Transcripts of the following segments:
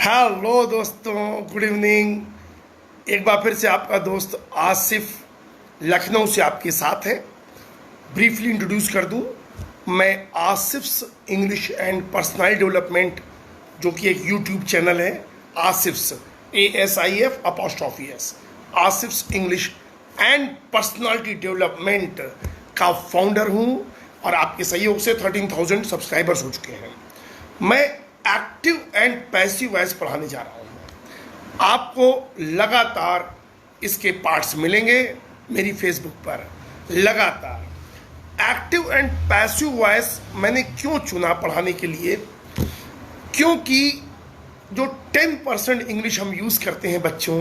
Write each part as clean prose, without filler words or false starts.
Hello दोस्तों, good evening. एक बार फिर से आपका दोस्त आसिफ लखनऊ से आपके साथ है। ब्रीफली इंट्रोड्यूस कर दूं, मैं Asif's English and personal development, जो कि एक यूट्यूब चैनल है, Asif's ASIF Asif's English and personality development का फाउंडर हूं और आपके सहयोग से 13,000 सब्सक्राइबर्स हो चुके हैं। मैं एक्टिव एंड पैसिव वॉइस पढ़ाने जा रहा हूँ। आपको लगातार इसके पार्ट्स मिलेंगे मेरी फेसबुक पर। लगातार एक्टिव एंड पैसिव वॉइस मैंने क्यों चुना पढ़ाने के लिए, क्योंकि जो 10% इंग्लिश हम यूज़ करते हैं बच्चों,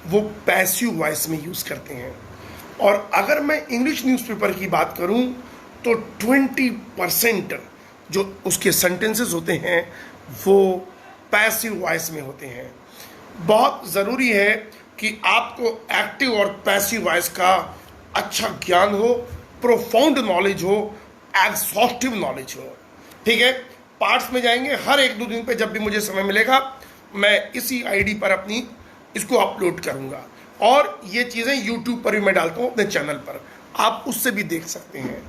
वो पैसिव वॉइस में यूज़ करते हैं। और अगर मैं इंग्लिश न्यूज़पेपर की बात करूं तो 20% जो उसके सेंटेंसेस होते हैं वो पैसिव वॉइस में होते हैं। बहुत ज़रूरी है कि आपको एक्टिव और पैसिव वॉइस का अच्छा ज्ञान हो, प्रोफाउंड नॉलेज हो, एग्जॉस्टिव नॉलेज हो। ठीक है, पार्ट्स में जाएंगे। हर 1-2 दिन पे जब भी मुझे समय मिलेगा मैं इसी आईडी पर अपनी इसको अपलोड करूँगा। और ये चीज़ें यूट्यूब पर भी मैं डालता हूँ अपने चैनल पर, आप उससे भी देख सकते हैं।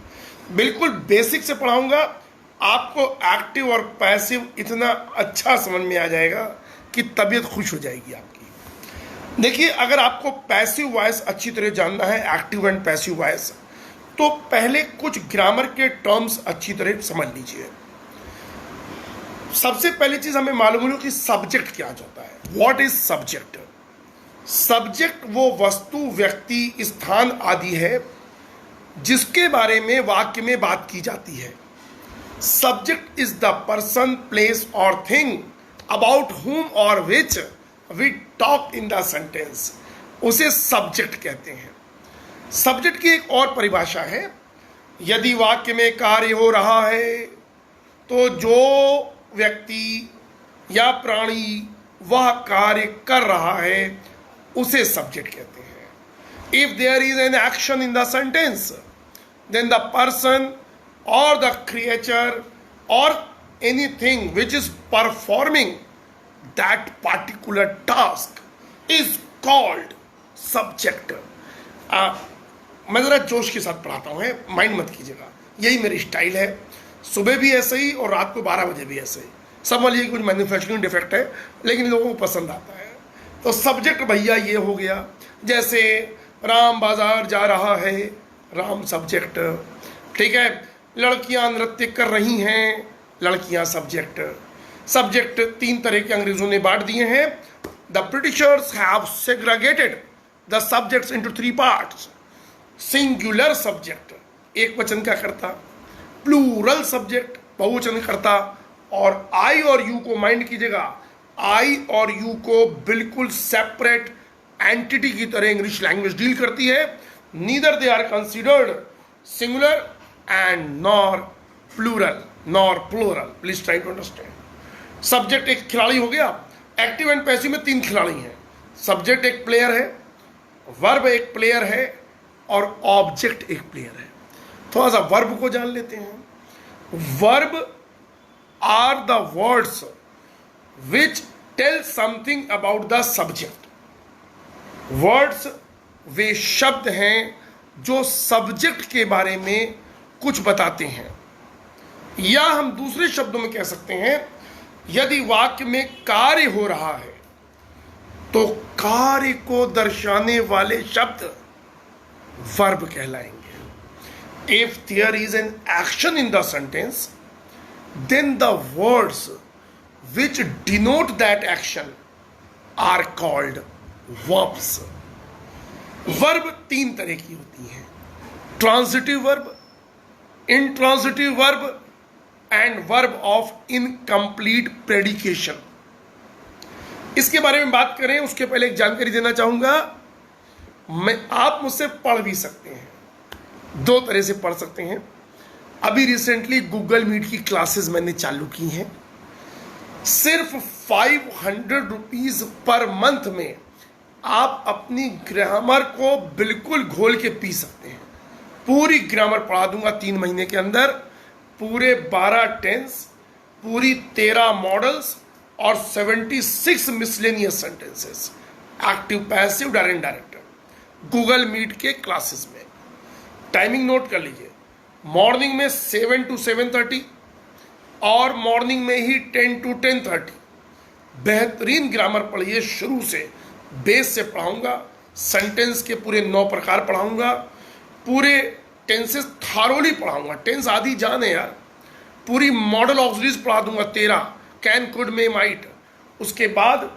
बिल्कुल बेसिक से पढ़ाऊँगा, आपको एक्टिव और पैसिव इतना अच्छा समझ में आ जाएगा कि तबीयत खुश हो जाएगी आपकी। देखिए, अगर आपको पैसिव वॉइस अच्छी तरह जानना है, एक्टिव एंड पैसिव वॉइस, तो पहले कुछ ग्रामर के टर्म्स अच्छी तरह समझ लीजिए। सबसे पहली चीज हमें मालूम हो कि सब्जेक्ट क्या होता है। What is subject? सब्जेक्ट वो वस्तु, व्यक्ति, स्थान आदि है जिसके बारे में वाक्य में बात की जाती है। Subject is the person, place or thing about whom or which we talk in the sentence. उसे सब्जेक्ट कहते हैं। सब्जेक्ट की एक और परिभाषा है, यदि वाक्य में कार्य हो रहा है तो जो व्यक्ति या प्राणी वह कार्य कर रहा है उसे सब्जेक्ट कहते हैं। If there is an action in the sentence, then the person or the creature or anything which is performing that particular task is called subject. मैं ज़रा जोश के साथ पढ़ाता हूँ, माइंड मत कीजिएगा, यही मेरी स्टाइल है। सुबह भी ऐसे ही और रात को 12 बजे भी ऐसे ही। समझ लीजिए कुछ मैन्युफैक्चरिंग डिफेक्ट है, लेकिन लोगों को पसंद आता है। तो सब्जेक्ट भैया ये हो गया, जैसे राम बाजार जा रहा है, राम सब्जेक्ट। ठीक है, लड़कियां नृत्य कर रही हैं, लड़कियां सब्जेक्ट। सब्जेक्ट 3 तरह के अंग्रेजों ने बांट दिए हैं। The Britishers have segregated the subjects into 3 parts. Singular subject, एक वचन का कर्ता, प्लूरल सब्जेक्ट, बहुवचन कर्ता, और आई और यू को माइंड कीजिएगा, आई और यू को बिल्कुल सेपरेट एंटिटी की तरह इंग्लिश लैंग्वेज डील करती है। Neither they are considered singular and nor plural. Please try to understand. Subject एक खिलाड़ी हो गया। एक्टिव एंड पैसिव में 3 खिलाड़ी हैं। सब्जेक्ट एक प्लेयर है, वर्ब एक प्लेयर है, और ऑब्जेक्ट एक प्लेयर है। थोड़ा सा वर्ब को जान लेते हैं। Verb are the words which tell something about the subject. Words वे शब्द हैं जो सब्जेक्ट के बारे में कुछ बताते हैं। या हम दूसरे शब्दों में कह सकते हैं, यदि वाक्य में कार्य हो रहा है तो कार्य को दर्शाने वाले शब्द वर्ब कहलाएंगे। If there is an action in the sentence, then the words which denote that action are called verbs. Verb 3 तरह की होती हैं, transitive verb, intransitive verb and verb of incomplete predication. इसके बारे में बात करें उसके पहले एक जानकारी देना चाहूंगा। आप मुझसे पढ़ भी सकते हैं, 2 तरह से पढ़ सकते हैं। अभी रिसेंटली गूगल मीट की क्लासेस मैंने चालू की हैं। सिर्फ 500 रुपीज पर मंथ में आप अपनी ग्रामर को बिल्कुल घोल के पी सकते हैं। पूरी ग्रामर पढ़ा दूंगा 3 महीने के अंदर, पूरे 12 टेंस, पूरी 13 मॉडल्स, और 76 miscellaneous sentences, active, passive, direct, indirect, Google Meet के क्लासेस में। टाइमिंग नोट कर लीजिए, मॉर्निंग में 7 to 7:30 और मॉर्निंग में ही 10 to 10:30। बेहतरीन ग्रामर पढ़िए, शुरू से बेस से पढ़ाऊंगा, सेंटेंस के पूरे 9 प्रकार पढ़ाऊंगा, पूरे टेंसेस थारोली पढ़ाऊंगा। टेंस आदि जान है यार, पूरी मॉडल ऑक्सिलरीज पढ़ा दूंगा 13, कैन, कुड, मे, माइट। उसके बाद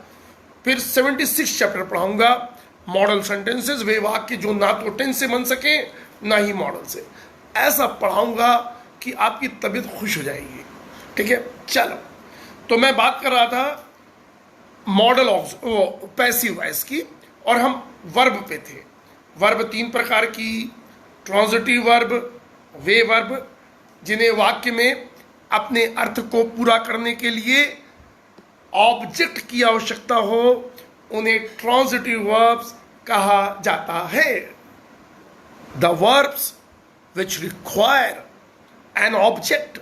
फिर 76 चैप्टर पढ़ाऊंगा, मॉडल सेंटेंसेस, वे वाक्य जो ना तो टेंस से बन सके ना ही मॉडल से। ऐसा पढ़ाऊंगा कि आपकी तबीयत खुश हो जाएगी। ठीक है, चलो, तो मैं बात कर रहा था मॉडल पैसिव वॉइस की, और हम वर्ब पे थे। वर्ब 3 प्रकार की, ट्रांजिटिव वर्ब, वे वर्ब, जिन्हें वाक्य में अपने अर्थ को पूरा करने के लिए ऑब्जेक्ट की आवश्यकता हो, उन्हें ट्रांजिटिव वर्ब्स कहा जाता है। The verbs which require an object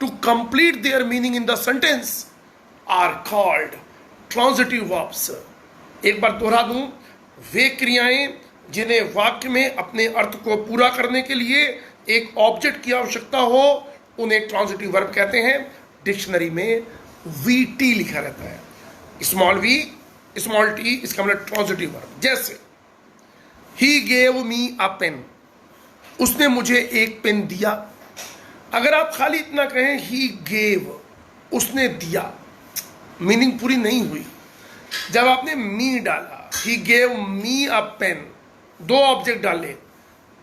to complete their meaning in the sentence are called transitive verbs। एक बार दोहरा दूं, वे क्रियाएं जिन्हें वाक्य में अपने अर्थ को पूरा करने के लिए एक ऑब्जेक्ट की आवश्यकता हो, उन्हें ट्रांजिटिव वर्ब कहते हैं। डिक्शनरी में VT लिखा रहता है, स्मॉल v, स्मॉल t, इसका मतलब ट्रांजिटिव वर्ब। जैसे he gave me a pen, उसने मुझे एक पेन दिया। अगर आप खाली इतना कहें ही गेव, उसने दिया, मीनिंग पूरी नहीं हुई। जब आपने मी डाला, he gave me a pen, 2 object डाले,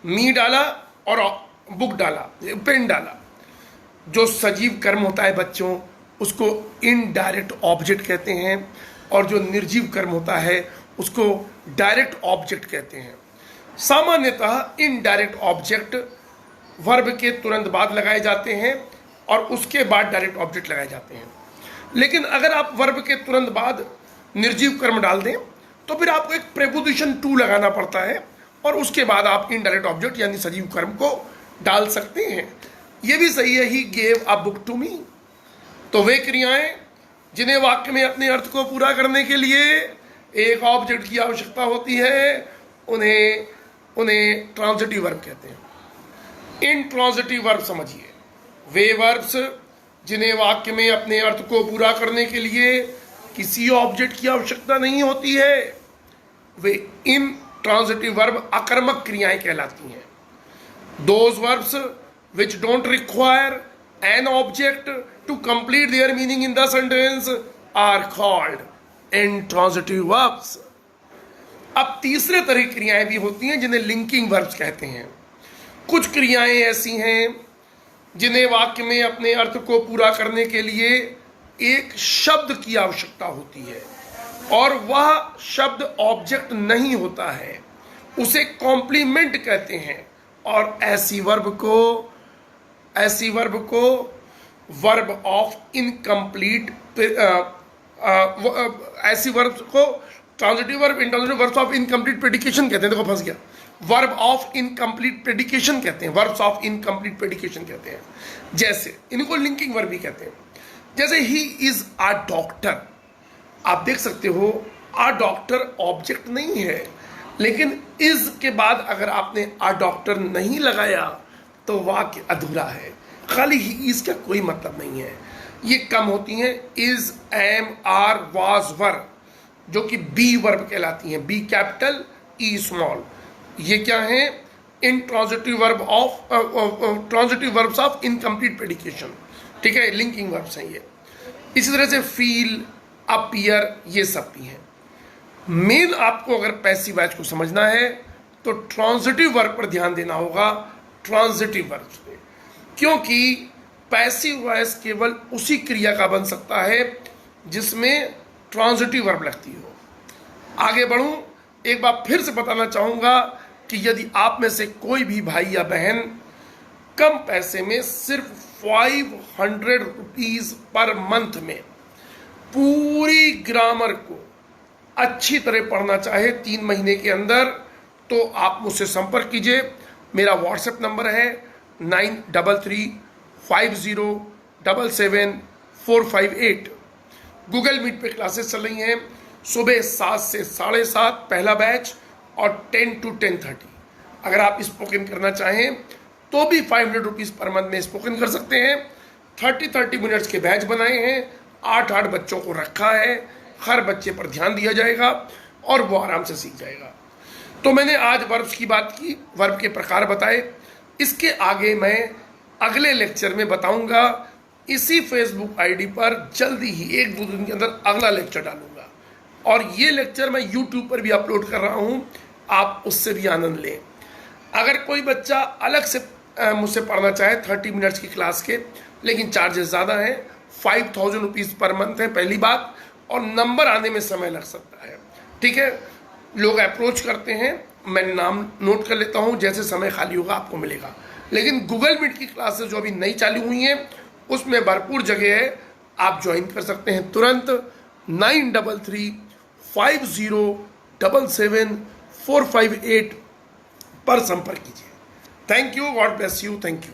मी डाला और बुक डाला, पेन डाला। जो सजीव कर्म होता है बच्चों, उसको इनडायरेक्ट ऑब्जेक्ट कहते हैं, और जो निर्जीव कर्म होता है उसको डायरेक्ट ऑब्जेक्ट कहते हैं। सामान्यतः इनडायरेक्ट ऑब्जेक्ट वर्ब के तुरंत बाद लगाए जाते हैं और उसके बाद डायरेक्ट ऑब्जेक्ट लगाए जाते हैं। लेकिन अगर आप वर्ब के तुरंत बाद निर्जीव कर्म डाल दें तो फिर आपको एक प्रेपोजिशन टू लगाना पड़ता है, और उसके बाद आप इनडायरेक्ट ऑब्जेक्ट यानी सजीव कर्म को डाल सकते हैं। यह भी सही है, he gave a book to me. तो वे क्रियाएं जिन्हें वाक्य में अपने अर्थ को पूरा करने के लिए एक ऑब्जेक्ट की आवश्यकता होती है, उन्हें ट्रांजिटिव वर्ब कहते हैं। इन ट्रांजिटिव वर्ब समझिए, वे वर्ब्स जिन्हें वाक्य में अपने अर्थ को पूरा करने के लिए किसी ऑब्जेक्ट की आवश्यकता नहीं होती है, वे इन ट्रांजिटिव वर्ब आकर्मक क्रियाएं कहलाती हैं। Those verbs which don't require an object to complete their meaning in the sentence are called intransitive verbs। अब तीसरे तरह की क्रियाएं भी होती हैं जिन्हें लिंकिंग वर्ब्स कहते हैं। कुछ क्रियाएं ऐसी हैं जिन्हें वाक्य में अपने अर्थ को पूरा करने के लिए एक शब्द की आवश्यकता होती है और वह शब्द ऑब्जेक्ट नहीं होता है, उसे कॉम्प्लीमेंट कहते हैं। और ऐसी वर्ब को वर्ब ऑफ इनकम्प्लीट, ऐसी वर्ब को transitive verb, intransitive verbs of incomplete predication कहते हैं। देखो फंस गया, वर्ब ऑफ इनकम्प्लीट प्रेडिकेशन कहते हैं, वर्ब्स ऑफ इनकम्प्लीट प्रेडिकेशन कहते हैं। जैसे इनको लिंकिंग वर्ब भी कहते हैं। जैसे ही इज अ डॉक्टर, आप देख सकते हो अ डॉक्टर ऑब्जेक्ट नहीं है, लेकिन इज के बाद अगर आपने अ डॉक्टर नहीं लगाया तो वाक्य अधूरा है। खाली ही इज का कोई मतलब नहीं है। ये कम होती हैं इज, एम, आर, वाज, वर, जो कि बी वर्ब कहलाती हैं, बी कैपिटल ई स्मॉल। ये क्या है? Intransitive verb of transitive verbs of incomplete predication. ठीक है, लिंकिंग वर्ब्स हैं ये। इसी तरह से फील, अपीयर, ये सब भी हैं। मेन आपको अगर पैसिव वॉइस को समझना है तो ट्रांजिटिव वर्ब पर ध्यान देना होगा, ट्रांजिटिव वर्ब्स पे, क्योंकि पैसिव वॉइस केवल उसी क्रिया का बन सकता है जिसमें ट्रांजिटिव वर्ब लगती हो। आगे बढ़ूं, एक बार फिर से बताना चाहूंगा कि यदि आप में से कोई भी भाई या बहन कम पैसे में सिर्फ 500 रुपीज पर मंथ में पूरी ग्रामर को अच्छी तरह पढ़ना चाहे 3 महीने के अंदर, तो आप मुझसे संपर्क कीजिए। मेरा व्हाट्सएप नंबर है 9335077458। गूगल मीट पे क्लासेस चल रही हैं, सुबह 7 से 7:30 पहला बैच और 10 to 10:30। अगर आप स्पोकन करना चाहें तो भी 500 रुपीज़ पर मंथ में स्पोकन कर सकते हैं। 30 मिनट्स के बैच बनाए हैं, 8 बच्चों को रखा है, हर बच्चे पर ध्यान दिया जाएगा और वो आराम से सीख जाएगा। तो मैंने आज वर्ब्स की बात की, वर्ब के प्रकार बताए। इसके आगे मैं अगले लेक्चर में बताऊंगा। इसी फेसबुक आईडी पर जल्दी ही 1-2 दिन के अंदर अगला लेक्चर डालूंगा और ये लेक्चर मैं यूट्यूब पर भी अपलोड कर रहा हूँ, आप उससे भी आनंद लें। अगर कोई बच्चा अलग से मुझसे पढ़ना चाहे 30 मिनट्स की क्लास के, लेकिन चार्जेस ज़्यादा हैं, 5000 रुपीज़ पर मंथ है पहली बात, और नंबर आने में समय लग सकता है। ठीक है, लोग अप्रोच करते हैं, मैं नाम नोट कर लेता हूँ, जैसे समय खाली होगा आपको मिलेगा। लेकिन गूगल मीट की क्लासेस जो अभी नई चालू हुई हैं उसमें भरपूर जगह है, आप ज्वाइन कर सकते हैं तुरंत। 9335077458 पर संपर्क कीजिए। Thank you, God bless you, thank you.